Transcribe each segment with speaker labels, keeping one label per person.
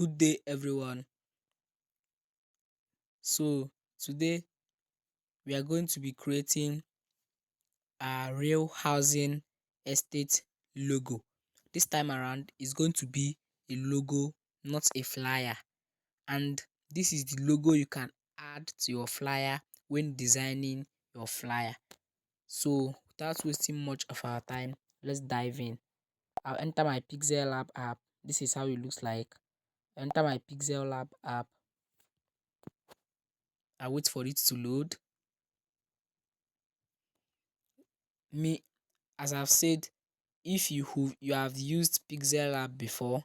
Speaker 1: Good day, everyone. So, today we are going to be creating a real housing estate logo. This time around is going to be a logo, not a flyer. And this is the logo you can add to your flyer when designing your flyer. So, without wasting much of our time, let's dive in. I'll enter my pixellab app. This is how it looks like. Enter my pixellab app. I wait for it to load. Me, as I've said, if you have used pixellab before,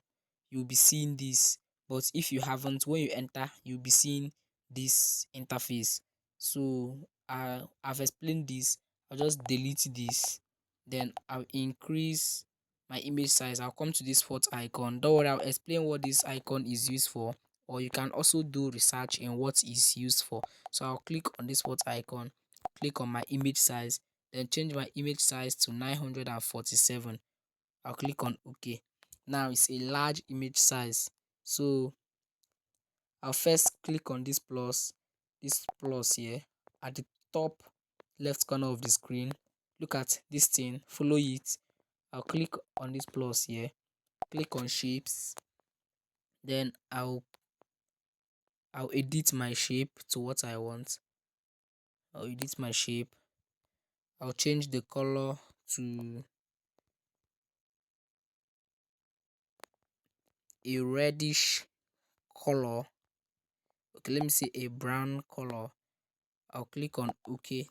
Speaker 1: you'll be seeing this. But if you haven't, when you enter, you'll be seeing this interface. So I've explained this. I'll just delete this. Then I'll increase my image size. I'll come to this fourth icon. Don't worry, I'll explain what this icon is used for. Or you can also do research in what is used for. So I'll click on this fourth icon, click on my image size, then change my image size to 947. I'll click on OK. Now it's a large image size. So I'll first click on this plus here at the top left corner of the screen. Look at this thing, follow it. I'll click on this plus here, click on shapes. Then I'll edit my shape to what I want. I'll edit my shape. I'll change the color to a reddish color. Okay, let me say a brown color. I'll click on OK.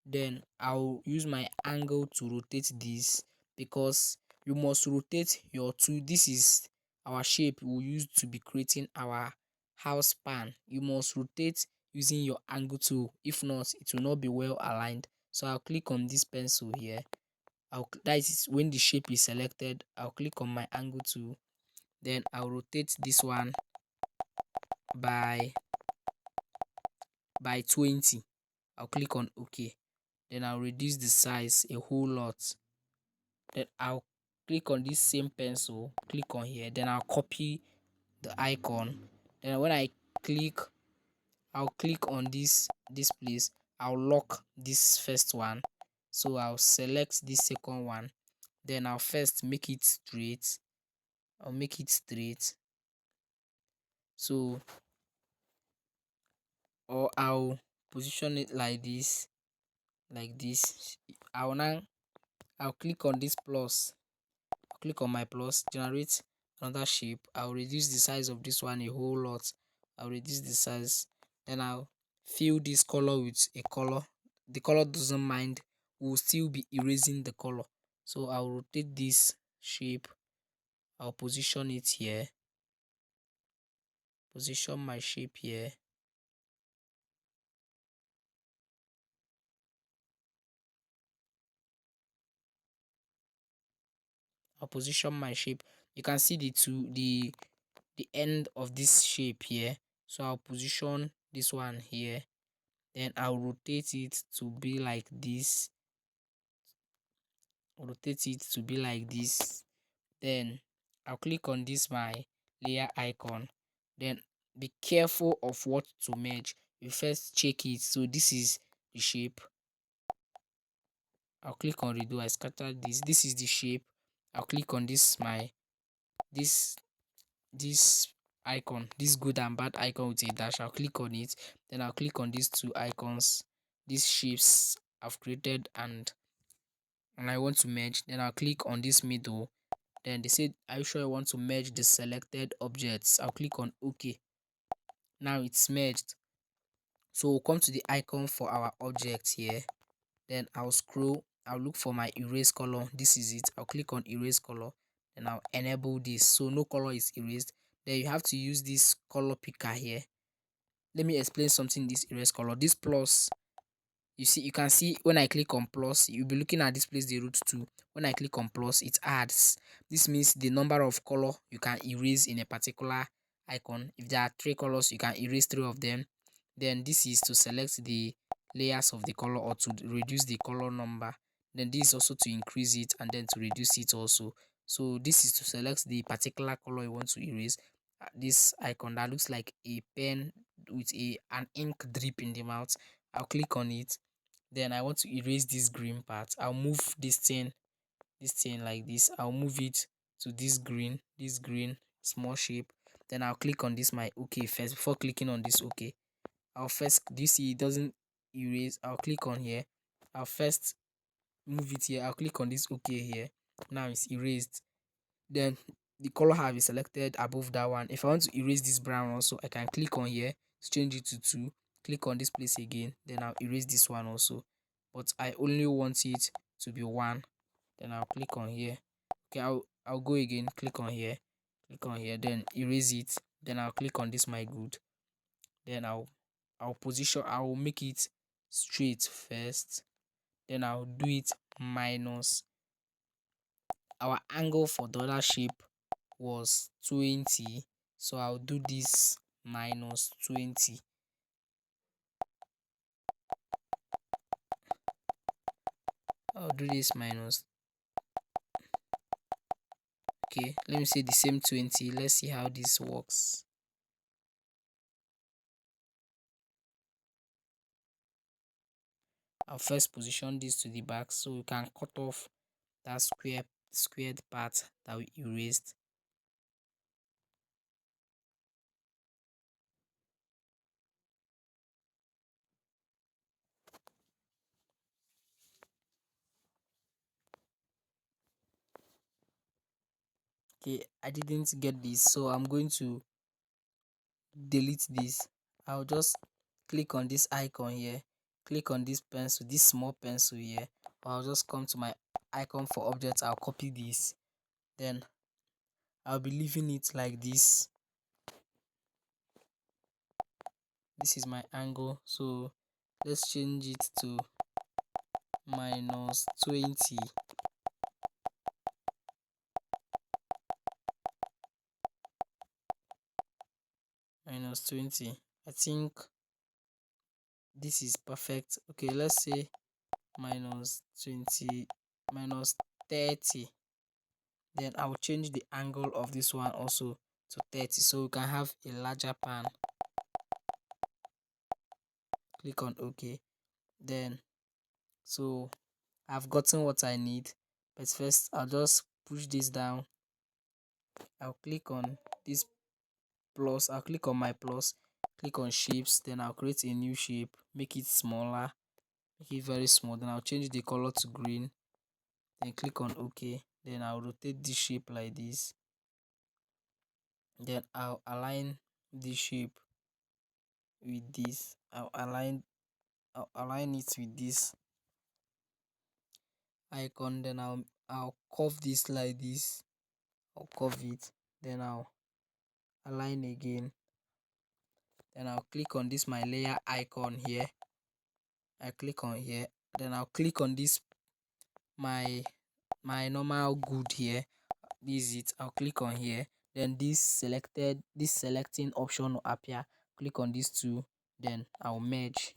Speaker 1: Then I'll use my angle to rotate this, because you must rotate your tool. This is our shape we'll use to be creating our house pan. You must rotate using your angle tool. If not, it will not be well aligned. So I'll click on this pencil here. That is when the shape is selected. I'll click on my angle tool. Then I'll rotate this one by 20. I'll click on OK. Then I'll reduce the size a whole lot. Then I'll click on this same pencil, click on here, then I'll copy the icon. Then when I'll click on this place. I'll lock this first one. So I'll select this second one. Then I'll first make it straight. I'll make it straight. So, or I'll position it like this, I'll click on this plus. I'll click on my plus, generate another shape. I'll reduce the size of this one a whole lot. I'll reduce the size. Then I'll fill this color with a color. The color doesn't mind. We'll still be erasing the color. So I'll rotate this shape. I'll position it here. Position my shape here. I'll position my shape. You can see the end of this shape here. So I'll position this one here. Then I'll rotate it to be like this. Then I'll click on this my layer icon. Then be careful of what to merge. You first check it. So this is the shape. I'll click on redo. I scatter this. This is the shape. I'll click on this this icon, this good and bad icon with a dash. I'll click on it. Then I'll click on these two icons, these shapes I've created, and I want to merge. Then I'll click on this middle. Then they said, are you sure you want to merge the selected objects? I'll click on OK. Now it's merged. So we'll come to the icon for our object here. Then I'll scroll. I'll look for my erase color. This is it. I'll click on erase color. Then I'll enable this. So no color is erased. Then you have to use this color picker here. Let me explain something. This erase color. This plus, you can see when I click on plus, you'll be looking at this place, the root 2. When I click on plus, it adds. This means the number of color you can erase in a particular icon. If there are 3 colors, you can erase 3 of them. Then this is to select the layers of the color or to reduce the color number. Then this is also to increase it and then to reduce it also. So this is to select the particular color you want to erase. This icon that looks like a pen with a an ink drip in the mouth, I'll click on it. Then I want to erase this green part. I'll move this thing like this. I'll move it to this green small shape. Then I'll click on this my okay first. Before clicking on this okay, I'll first, do you see it doesn't erase? I'll click on here. I'll first move it here. I'll click on this okay here. Now it's erased. Then the color have is selected above that one. If I want to erase this brown also, I can click on here to change it to 2. Click on this place again. Then I'll erase this one also, but I only want it to be 1. Then I'll click on here. Okay, I'll go again. Click on here. Click on here. Then erase it. Then I'll click on this my good. Then I'll make it straight first. Then I'll do it minus. Our angle for the other shape was 20, so I'll do this minus 20. I'll do this minus. Okay, let me say the same 20. Let's see how this works. I'll first position this to the back so we can cut off that squared part that we erased. Okay, I didn't get this, so I'm going to delete this. I'll just click on this icon here, click on this pencil, this small pencil here. I'll just come to my icon for objects. I'll copy this, then I'll be leaving it like this. This is my angle, so let's change it to minus 20. Minus 20. I think this is perfect. Okay, let's say minus 20, minus 30. Then I'll change the angle of this one also to 30 so we can have a larger pan. Click on OK. Then, so I've gotten what I need, but first I'll just push this down. I'll click on this plus. I'll click on my plus, click on shapes. Then I'll create a new shape, make it smaller, make it very small. Then I'll change the color to green. Then click on OK. Then I'll rotate this shape like this. Then I'll align this shape with this. I'll align it with this icon. Then I'll curve this like this. I'll curve it. Then I'll align again. Then I'll click on this my layer icon here. I click on here. Then I'll click on this my normal good here. This is it. I'll click on here. Then this selecting option will appear. Click on these two. Then I'll merge.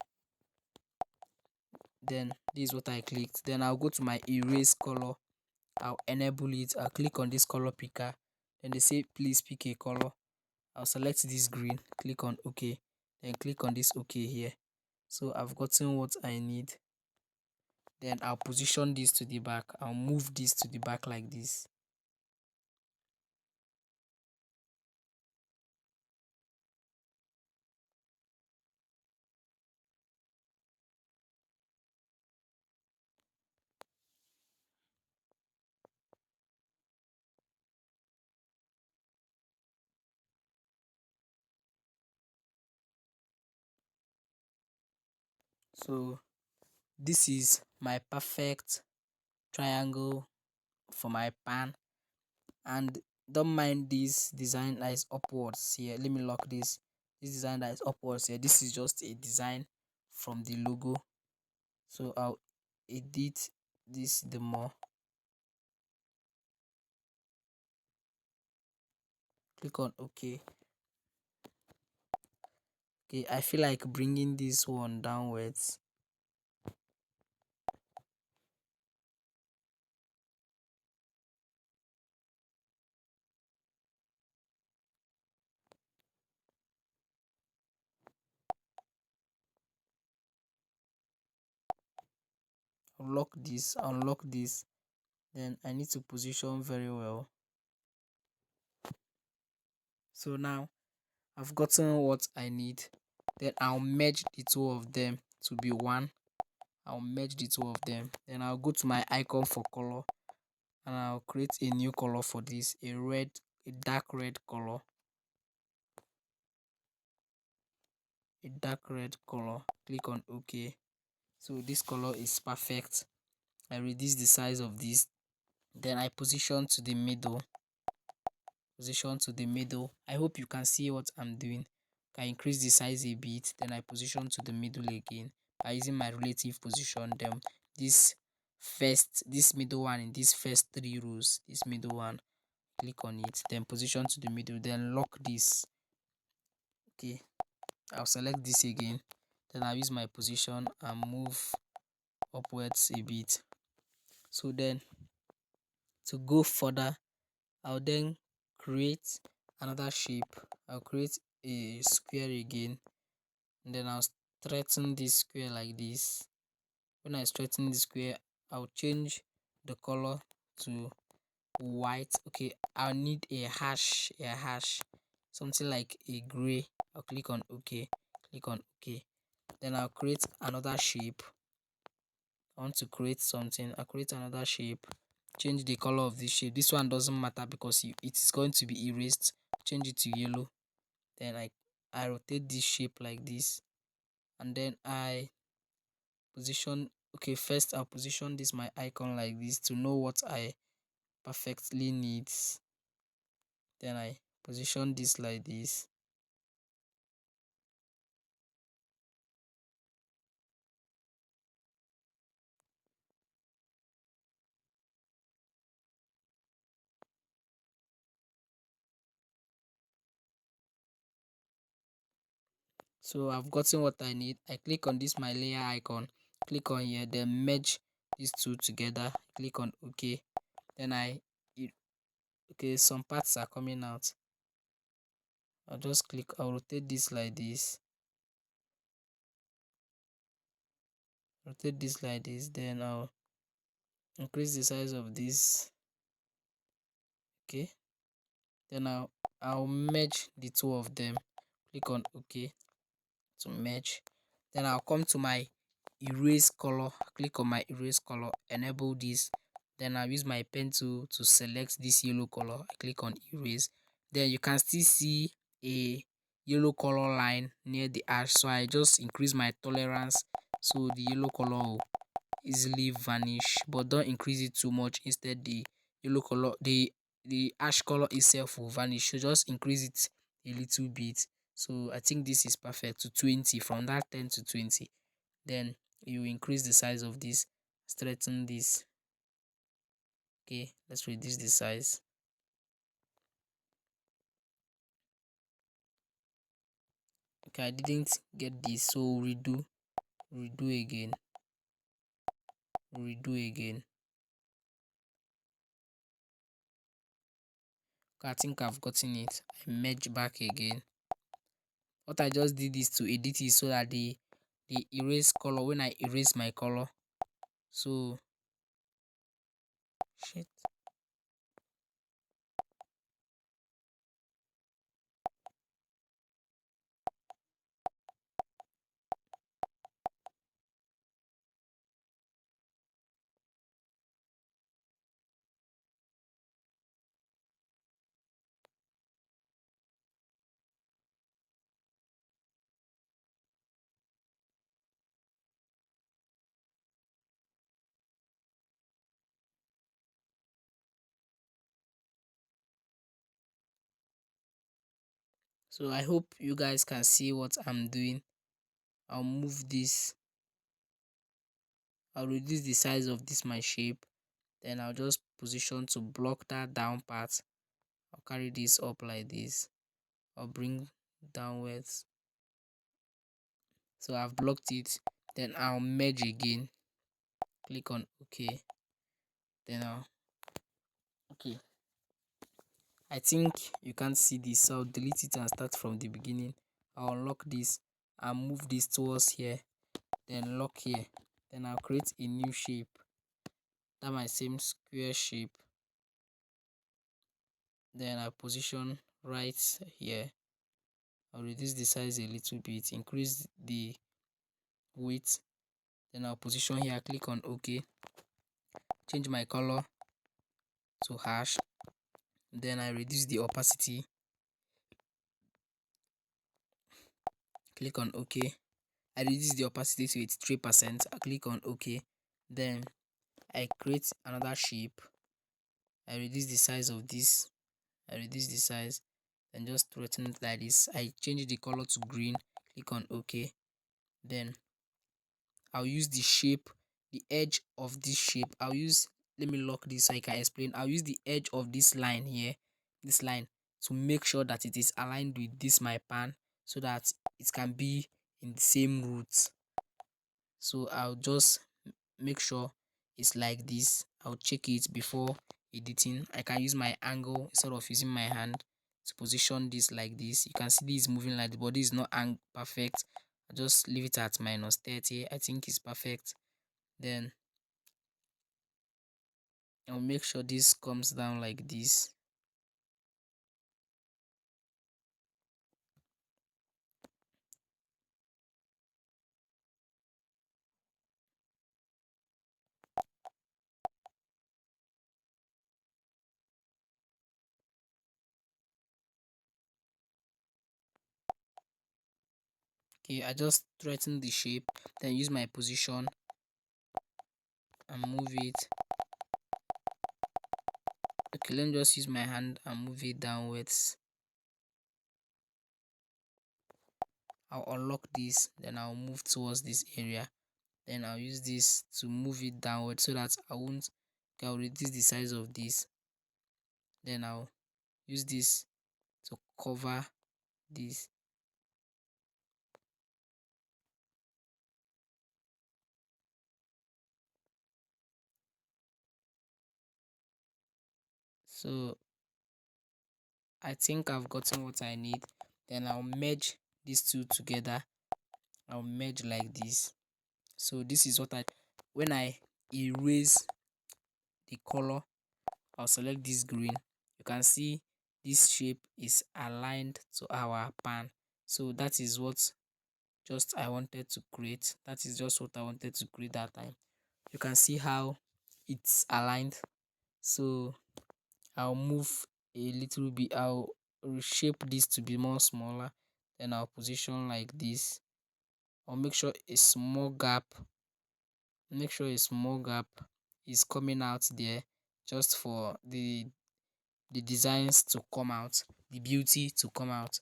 Speaker 1: Then this is what I clicked. Then I'll go to my erase color. I'll enable it. I'll click on this color picker. Then they say please pick a color. I'll select this green. Click on OK. Then click on this OK here. So I've gotten what I need. Then I'll position this to the back. I'll move this to the back like this. So this is my perfect triangle for my pan. And don't mind this design that is upwards here. Let me lock this. This design that is upwards here, this is just a design from the logo. So I'll edit this the more. Click on OK. Okay, I feel like bringing this one downwards. lock this, unlock this. Then I need to position very well. So now I've gotten what I need. Then I'll merge the two of them to be one. I'll merge the two of them. Then I'll go to my icon for color and I'll create a new color for this, a dark red color. A dark red color. Click on OK. So this color is perfect. I reduce the size of this. Then I position to the middle. Position to the middle. I hope you can see what I'm doing. I increase the size a bit. Then I position to the middle again by using my relative position. Then this middle one in these first 3 rows. This middle one, click on it. Then position to the middle. Then lock this. Okay, I'll select this again. Then I'll use my position and move upwards a bit. So then to go further, I'll then create another shape. I'll create a square again, and then I'll straighten this square like this. When I straighten the square, I'll change the color to white. Okay, I'll need a hash, something like a gray. I'll click on OK. Click on OK. Then I'll create another shape. I want to create something. I'll create another shape. Change the color of this shape. This one doesn't matter because it is going to be erased. Change it to yellow. Then I rotate this shape like this, and then I position. Okay, first I'll position this my icon like this to know what I perfectly need. Then I position this like this. So I've gotten what I need. I click on this my layer icon, click on here, then merge these two together. Click on OK. Then okay, some parts are coming out. I'll rotate this like this. Rotate this like this. Then I'll increase the size of this. Okay. Then I'll merge the two of them. Click on OK to merge. Then I'll come to my erase color. Click on my erase color, enable this. Then I'll use my pen tool to select this yellow color. I click on erase. Then you can still see a yellow color line near the ash, so I just increase my tolerance so the yellow color will easily vanish, but don't increase it too much. Instead, the yellow color, the ash color itself will vanish, so just increase it a little bit. So I think this is perfect to 20, from that 10 to 20. Then you increase the size of this, straighten this. Okay, let's reduce the size. Okay, I didn't get this, so redo again. Okay, I think I've gotten it. I merge back again. What I just did is to edit it so that the erase color, when I erase my color, so shit. So I hope you guys can see what I'm doing. I'll move this. I'll reduce the size of this my shape. Then I'll just position to block that down part. I'll carry this up like this. I'll bring downwards. So I've blocked it. Then I'll merge again. Click on OK. Then okay. I think you can't see this, so I'll delete it and start from the beginning. I'll unlock this and move this towards here. Then lock here. Then I'll create a new shape, that my same square shape. Then I'll position right here. I'll reduce the size a little bit, increase the width. Then I'll position here, click on OK, change my color to hash. Then I reduce the opacity, click on OK. I reduce the opacity to 83%. I click on OK. Then I create another shape. I reduce the size of this. I reduce the size and just threaten it like this. I change the color to green. Click on OK. Then I'll use the shape, the edge of this shape. Let me lock this so I can explain. I'll use the edge of this line here, this line, to make sure that it is aligned with this my pan, so that it can be in the same route. So I'll just make sure it's like this. I'll check it before editing. I can use my angle instead of using my hand to position this like this. You can see this is moving like the body is not perfect. I just leave it at -30. I think it's perfect. Then I'll make sure this comes down like this. Okay, I just threaten the shape, then use my position and move it. Okay, let me just use my hand and move it downwards. I'll unlock this, then I'll move towards this area. Then I'll use this to move it downward so that I'll reduce the size of this. Then I'll use this to cover this. So I think I've gotten what I need. Then I'll merge these two together. I'll merge like this. So this is when I erase the color, I'll select this green. You can see this shape is aligned to our pan. So that is what I wanted to create. That is just what I wanted to create that time. You can see how it's aligned. So I'll move a little bit. I'll reshape this to be more smaller. Then I'll position like this. I'll make sure a small gap is coming out there, just for the designs to come out, the beauty to come out.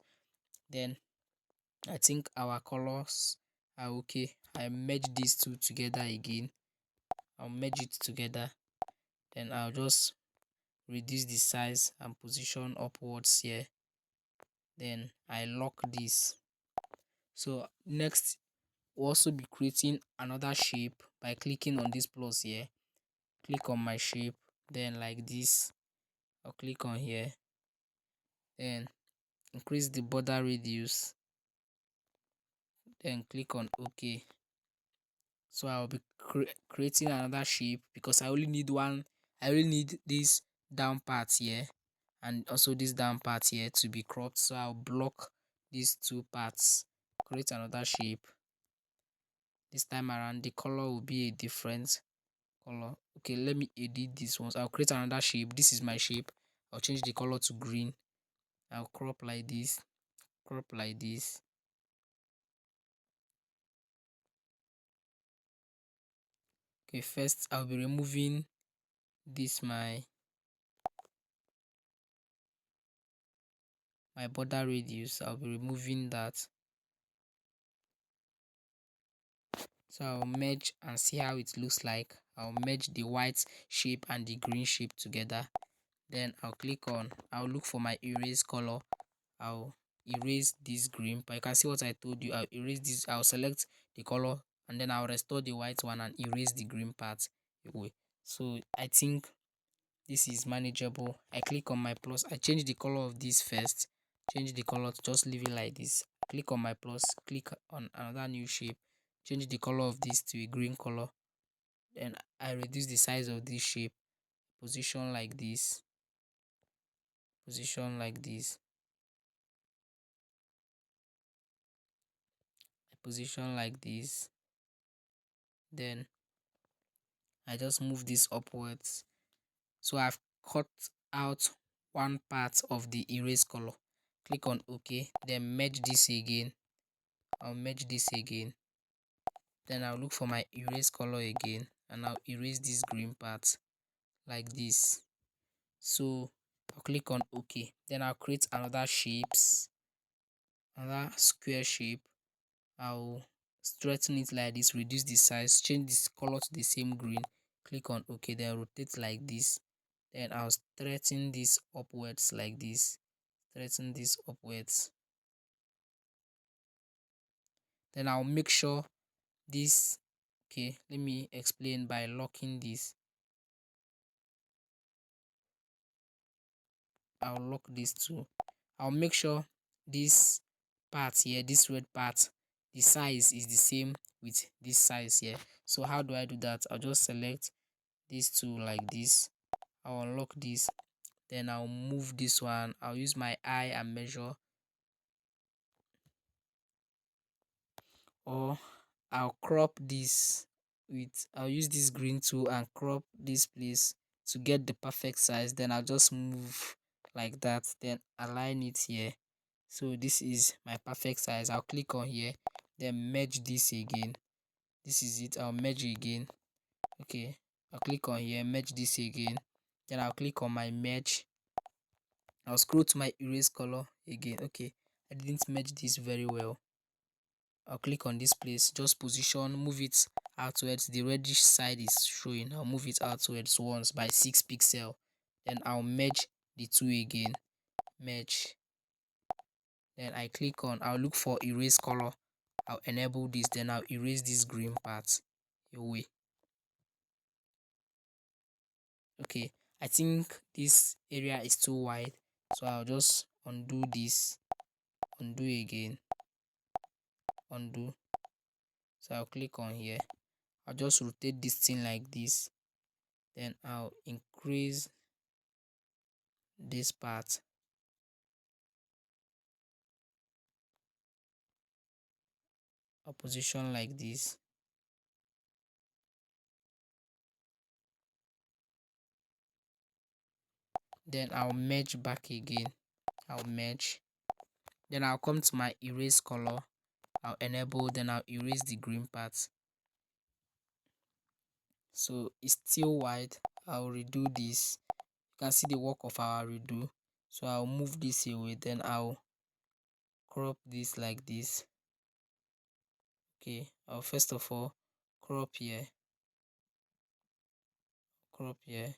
Speaker 1: Then I think our colors are okay. I merge these two together again. I'll merge it together. Then I'll just reduce the size and position upwards here. Then I lock this. So next, we'll also be creating another shape by clicking on this plus here. Click on my shape, then like this. I'll click on here, then increase the border radius, then click on OK. So I'll be creating another shape, because I only need this down part here and also this down part here to be cropped. So I'll block these two parts, create another shape. This time around the color will be a different color. Okay, let me edit this one. I'll create another shape. This is my shape. I'll change the color to green. I'll crop like this, crop like this. Okay, first I'll be removing this my border radius. I'll be removing that. So I'll merge and see how it looks like. I'll merge the white shape and the green shape together. Then I'll look for my erase color. I'll erase this green, but you can see what I told you. I'll erase this. I'll select the color, and then I'll restore the white one and erase the green part away. So I think this is manageable. I click on my plus. I change the color of this first. Change the color to just leave it like this. Click on my plus. Click on another new shape. Change the color of this to a green color. Then I reduce the size of this shape, position like this, position like this, position like this. Then I just move this upwards. So I've cut out one part of the erase color. Click on OK, then merge this again. I'll merge this again. Then I'll look for my erase color again, and I'll erase this green part like this. So I'll click on OK. Then I'll create another shapes, another square shape. I'll straighten it like this, reduce the size, change this color to the same green. Click on OK, then rotate like this. Then I'll straighten this upwards like this. Straighten this upwards. Then I'll make sure this, okay, let me explain by locking this. I'll lock this too. I'll make sure this part here, this red part, the size is the same with this size here. So how do I do that? I'll just select these two like this. I'll unlock this. Then I'll move this one. I'll use my eye and measure, or I'll crop this with, I'll use this green tool and crop this place to get the perfect size. Then I'll just move like that, then align it here. So this is my perfect size. I'll click on here, then merge this again. This is it. I'll merge again. Okay, I'll click on here, merge this again. Then I'll click on my merge. I'll scroll to my erase color again. Okay, I didn't merge this very well. I'll click on this place, just position, move it outwards. The reddish side is showing. I'll move it outwards once by 6 pixel. Then I'll merge the two again. Merge. Then I click on, I'll look for erase color. I'll enable this. Then I'll erase this green part away. Okay, I think this area is too wide, so I'll just undo this, undo again, undo. So I'll click on here. I'll just rotate this thing like this. Then I'll increase this part. I'll position like this. Then I'll merge back again. I'll merge. Then I'll come to my erase color. I'll enable, then I'll erase the green part. So it's still white. I'll redo this. You can see the work of our redo. So I'll move this away, then I'll crop this like this. Okay, I'll first of all crop here, crop here.